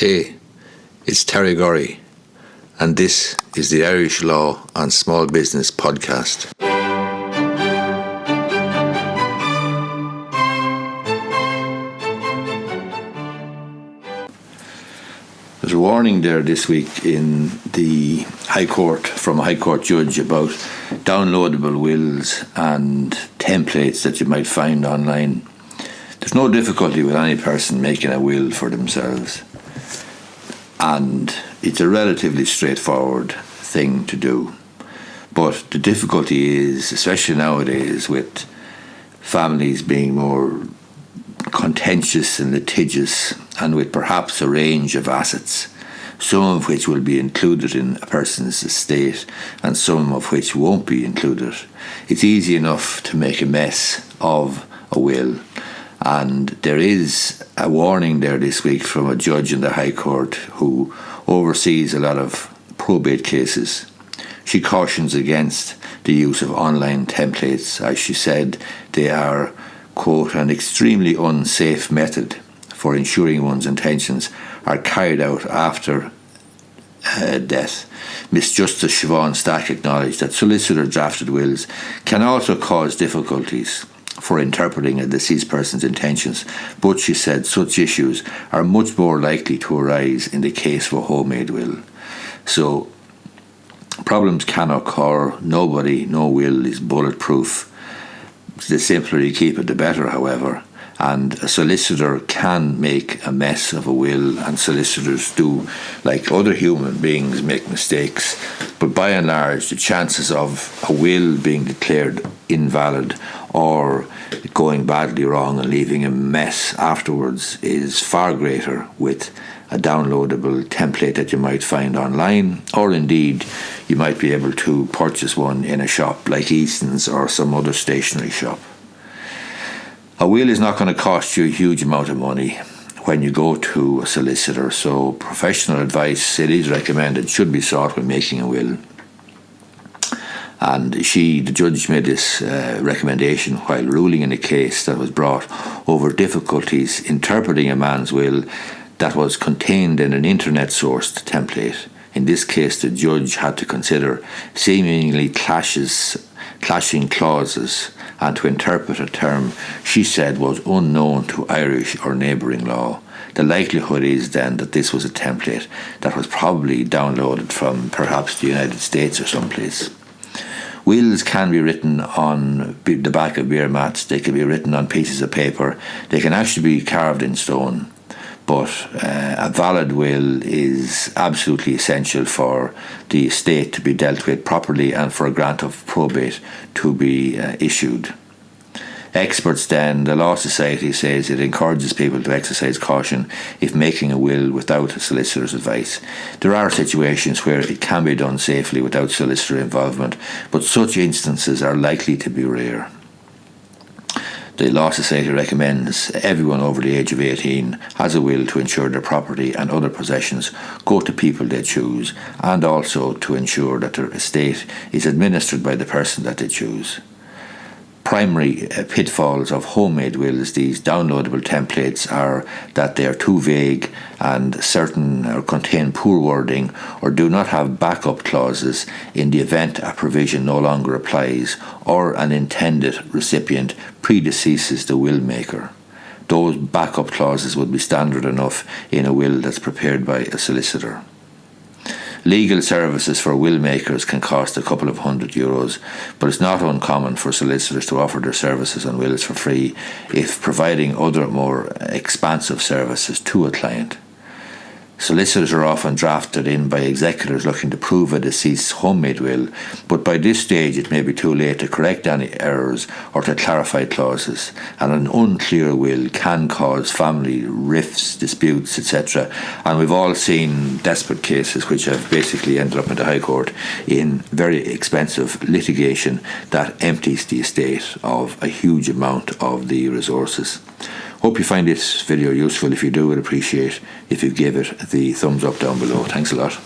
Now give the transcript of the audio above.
Hey, it's Terry Gorry, and this is the Irish Law and Small Business podcast. There's a warning there this week in the High Court from a High Court judge about downloadable wills and templates that you might find online. There's no difficulty with any person making a will for themselves, and it's a relatively straightforward thing to do. But the difficulty is, especially nowadays, with families being more contentious and litigious, and with perhaps a range of assets, some of which will be included in a person's estate and some of which won't be included. It's easy enough to make a mess of a will. And there is a warning there this week from a judge in the High Court who oversees a lot of probate cases. She cautions against the use of online templates. As she said, they are, quote, an extremely unsafe method for ensuring one's intentions are carried out after death. Miss Justice Siobhan Stack acknowledged that solicitor-drafted wills can also cause difficulties for interpreting a deceased person's intentions, but she said such issues are much more likely to arise in the case of a homemade will. So problems can occur. No will is bulletproof. The simpler you keep it, the better, however. And a solicitor can make a mess of a will, and solicitors do, like other human beings, make mistakes. But by and large, the chances of a will being declared invalid or going badly wrong and leaving a mess afterwards is far greater with a downloadable template that you might find online, or indeed you might be able to purchase one in a shop like Easton's or some other stationery shop. A will is not going to cost you a huge amount of money when you go to a solicitor, so professional advice, it is recommended, should be sought when making a will. And the judge made this recommendation while ruling in a case that was brought over difficulties interpreting a man's will that was contained in an internet-sourced template. In this case, the judge had to consider seemingly clashing clauses and to interpret a term she said was unknown to Irish or neighbouring law. The likelihood is then that this was a template that was probably downloaded from perhaps the United States or someplace. Wills can be written on the back of beer mats, they can be written on pieces of paper, they can actually be carved in stone. But a valid will is absolutely essential for the estate to be dealt with properly and for a grant of probate to be issued. Experts then, the Law Society says it encourages people to exercise caution if making a will without a solicitor's advice. There are situations where it can be done safely without solicitor involvement, but such instances are likely to be rare. The Law Society recommends everyone over the age of 18 has a will to ensure their property and other possessions go to people they choose, and also to ensure that their estate is administered by the person that they choose. Primary pitfalls of homemade wills, these downloadable templates, are that they are too vague and certain or contain poor wording or do not have backup clauses in the event a provision no longer applies or an intended recipient predeceases the will maker. Those backup clauses would be standard enough in a will that's prepared by a solicitor. Legal services for will makers can cost a couple of €100, but it's not uncommon for solicitors to offer their services on wills for free if providing other more expansive services to a client. Solicitors are often drafted in by executors looking to prove a deceased's homemade will, but by this stage it may be too late to correct any errors or to clarify clauses, and an unclear will can cause family rifts, disputes, etc. And we've all seen desperate cases which have basically ended up in the High Court in very expensive litigation that empties the estate of a huge amount of the resources. Hope you find this video useful. If you do, I'd appreciate if you give it the thumbs up down below. Thanks a lot.